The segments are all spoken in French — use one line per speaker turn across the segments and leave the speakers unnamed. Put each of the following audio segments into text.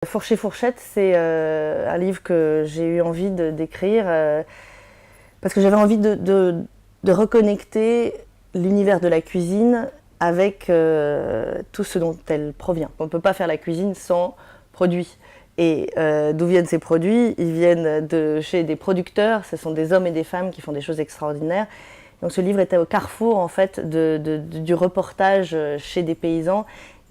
Fourcher Fourchette, c'est un livre que j'ai eu envie d'écrire parce que j'avais envie de reconnecter l'univers de la cuisine avec tout ce dont elle provient. On ne peut pas faire la cuisine sans produits. Et d'où viennent ces produits? Ils viennent de chez des producteurs, ce sont des hommes et des femmes qui font des choses extraordinaires. Donc ce livre était au carrefour en fait du reportage chez des paysans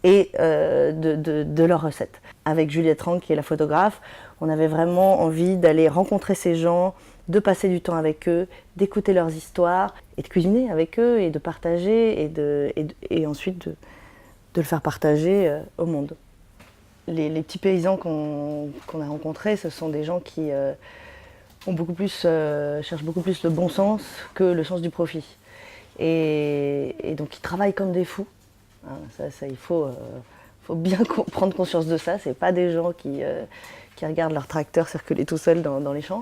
et de leurs recettes. Avec Juliette Rank, qui est la photographe, on avait vraiment envie d'aller rencontrer ces gens, de passer du temps avec eux, d'écouter leurs histoires et de cuisiner avec eux et de partager et ensuite de le faire partager au monde. Les petits paysans qu'on a rencontrés, ce sont des gens qui cherchent beaucoup plus le bon sens que le sens du profit. Et donc ils travaillent comme des fous. Il faut bien prendre conscience de ça. C'est pas des gens qui regardent leur tracteur circuler tout seul dans les champs.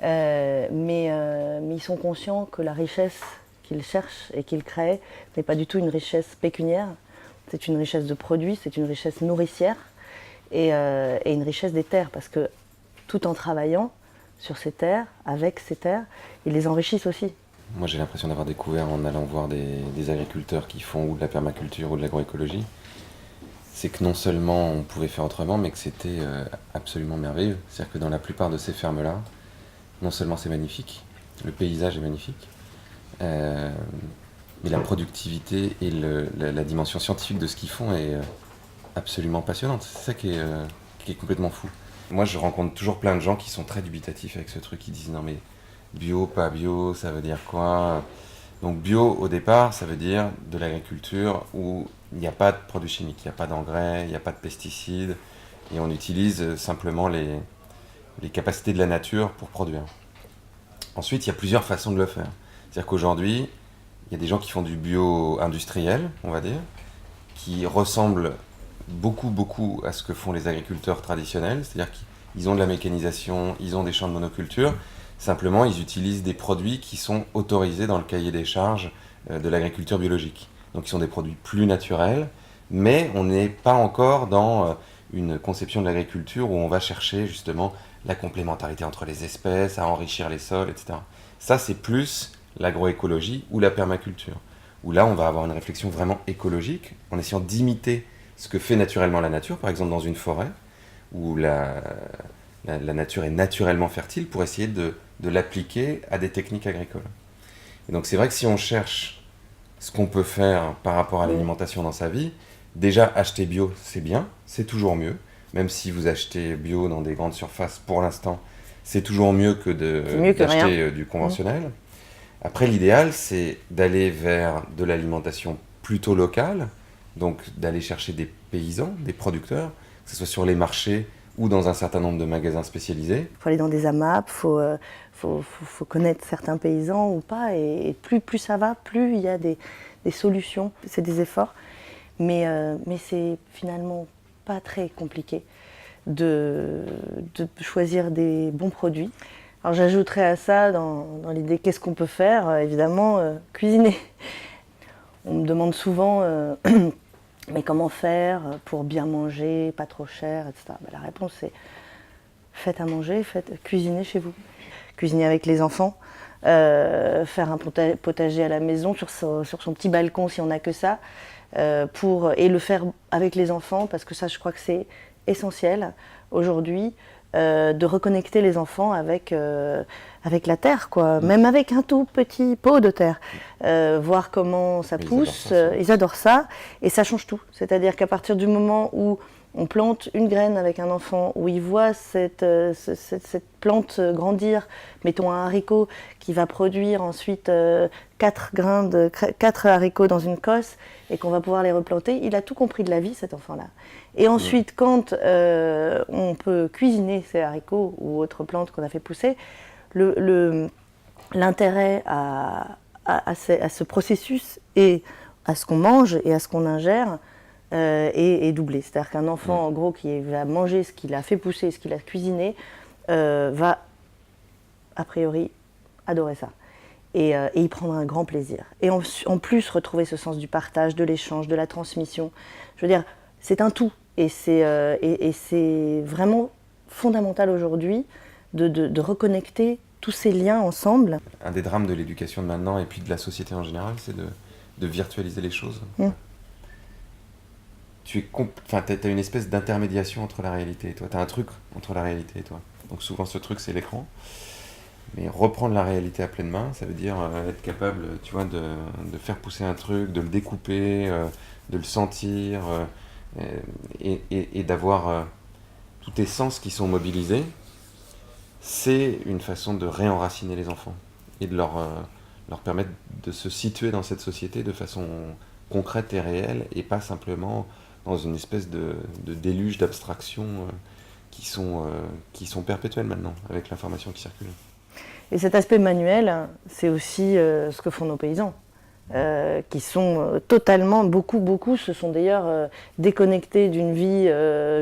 Mais ils sont conscients que la richesse qu'ils cherchent et qu'ils créent n'est pas du tout une richesse pécuniaire. C'est une richesse de produits, c'est une richesse nourricière et une richesse des terres. Parce que tout en travaillant sur ces terres, avec ces terres, ils les enrichissent aussi.
Moi, j'ai l'impression d'avoir découvert en allant voir des agriculteurs qui font ou de la permaculture ou de l'agroécologie, c'est que non seulement on pouvait faire autrement, mais que c'était absolument merveilleux. C'est-à-dire que dans la plupart de ces fermes-là, non seulement c'est magnifique, le paysage est magnifique, mais la productivité et la dimension scientifique de ce qu'ils font est absolument passionnante. C'est ça qui est complètement fou. Moi, je rencontre toujours plein de gens qui sont très dubitatifs avec ce truc, qui disent non mais bio, pas bio, ça veut dire quoi? Donc bio, au départ, ça veut dire de l'agriculture où il n'y a pas de produits chimiques, il n'y a pas d'engrais, il n'y a pas de pesticides, et on utilise simplement les capacités de la nature pour produire. Ensuite, il y a plusieurs façons de le faire. C'est-à-dire qu'aujourd'hui, il y a des gens qui font du bio industriel, on va dire, qui ressemblent beaucoup à ce que font les agriculteurs traditionnels, c'est-à-dire qu'ils ont de la mécanisation, ils ont des champs de monoculture. Simplement, ils utilisent des produits qui sont autorisés dans le cahier des charges de l'agriculture biologique. Donc, ils sont des produits plus naturels, mais on n'est pas encore dans une conception de l'agriculture où on va chercher justement la complémentarité entre les espèces, à enrichir les sols, etc. Ça, c'est plus l'agroécologie ou la permaculture, où là, on va avoir une réflexion vraiment écologique, en essayant d'imiter ce que fait naturellement la nature, par exemple dans une forêt, où la nature est naturellement fertile, pour essayer de l'appliquer à des techniques agricoles. Et donc c'est vrai que si on cherche ce qu'on peut faire par rapport à l'alimentation dans sa vie, déjà acheter bio, c'est bien, c'est toujours mieux. Même si vous achetez bio dans des grandes surfaces, pour l'instant, c'est toujours mieux que d'acheter du conventionnel. Après, l'idéal, c'est d'aller vers de l'alimentation plutôt locale, donc d'aller chercher des paysans, des producteurs, que ce soit sur les marchés ou dans un certain nombre de magasins spécialisés.
Il faut aller dans des AMAP, il faut connaître certains paysans ou pas, et plus ça va, plus il y a des solutions. C'est des efforts, mais c'est finalement pas très compliqué de choisir des bons produits. Alors j'ajouterais à ça, dans l'idée qu'est-ce qu'on peut faire, évidemment, cuisiner. On me demande souvent mais comment faire pour bien manger, pas trop cher, etc. La réponse c'est faites à manger, cuisinez chez vous. Cuisiner avec les enfants, faire un potager à la maison, sur son petit balcon si on n'a que ça, et le faire avec les enfants, parce que ça je crois que c'est essentiel aujourd'hui, de reconnecter les enfants avec la terre, quoi. Même avec un tout petit pot de terre, voir comment ça pousse, ils adorent ça, et ça change tout. C'est-à-dire qu'à partir du moment où on plante une graine avec un enfant, où il voit cette plante grandir, mettons un haricot qui va produire ensuite 4 haricots dans une cosse, et qu'on va pouvoir les replanter, il a tout compris de la vie, cet enfant-là. Et ensuite, quand on peut cuisiner ces haricots ou autres plantes qu'on a fait pousser, l'intérêt à ce processus et à ce qu'on mange et à ce qu'on ingère est doublé. C'est-à-dire qu'un enfant, en gros, qui va manger ce qu'il a fait pousser, ce qu'il a cuisiné, va, a priori, adorer ça. Et y prendre un grand plaisir. Et en plus, retrouver ce sens du partage, de l'échange, de la transmission. Je veux dire, c'est un tout. Et c'est vraiment fondamental aujourd'hui de reconnecter tous ces liens ensemble.
Un des drames de l'éducation de maintenant et puis de la société en général, c'est de virtualiser les choses. T'as une espèce d'intermédiation entre la réalité et toi. T'as un truc entre la réalité et toi. Donc souvent ce truc c'est l'écran. Mais reprendre la réalité à pleine main, ça veut dire être capable, tu vois, de faire pousser un truc, de le découper, de le sentir, et d'avoir tous tes sens qui sont mobilisés. C'est une façon de réenraciner les enfants et de leur permettre de se situer dans cette société de façon concrète et réelle et pas simplement dans une espèce de déluge d'abstractions qui sont perpétuelles maintenant avec l'information qui circule.
Et cet aspect manuel, c'est aussi ce que font nos paysans, qui sont totalement, beaucoup se sont d'ailleurs déconnectés d'une vie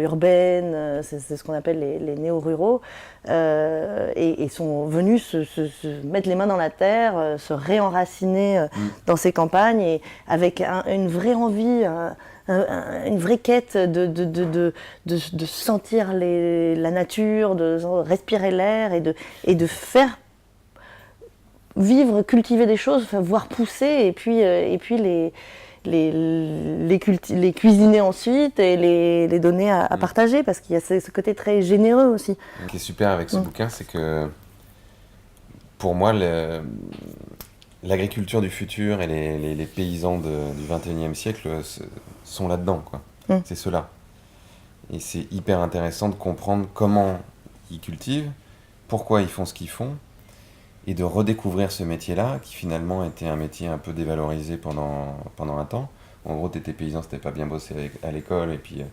urbaine, c'est ce qu'on appelle les néo-ruraux, et sont venus se mettre les mains dans la terre, se réenraciner dans ces campagnes, et avec une vraie envie, une vraie quête de sentir la nature, de respirer l'air et de faire vivre, cultiver des choses, enfin, voir pousser et puis les cuisiner ensuite et les donner à partager, parce qu'il y a ce côté très généreux aussi.
Ce qui est super avec ce bouquin, c'est que pour moi, l'agriculture du futur et les paysans du 21e siècle sont là-dedans, quoi. C'est ceux-là. Et c'est hyper intéressant de comprendre comment ils cultivent, pourquoi ils font ce qu'ils font, et de redécouvrir ce métier-là, qui finalement était un métier un peu dévalorisé pendant un temps. En gros, t'étais paysan, c'était pas bien bossé à l'école, et puis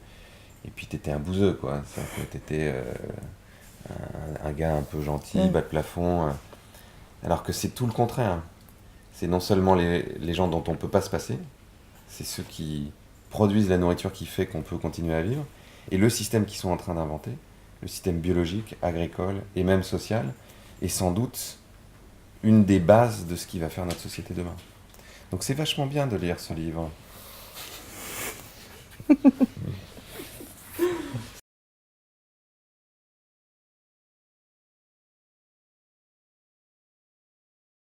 t'étais un bouseux, quoi. C'est-à-dire que t'étais un gars un peu gentil, bas de plafond, alors que c'est tout le contraire. C'est non seulement les gens dont on peut pas se passer, c'est ceux qui produisent la nourriture qui fait qu'on peut continuer à vivre, et le système qu'ils sont en train d'inventer, le système biologique, agricole et même social, est sans doute une des bases de ce qui va faire notre société demain. Donc c'est vachement bien de lire ce livre.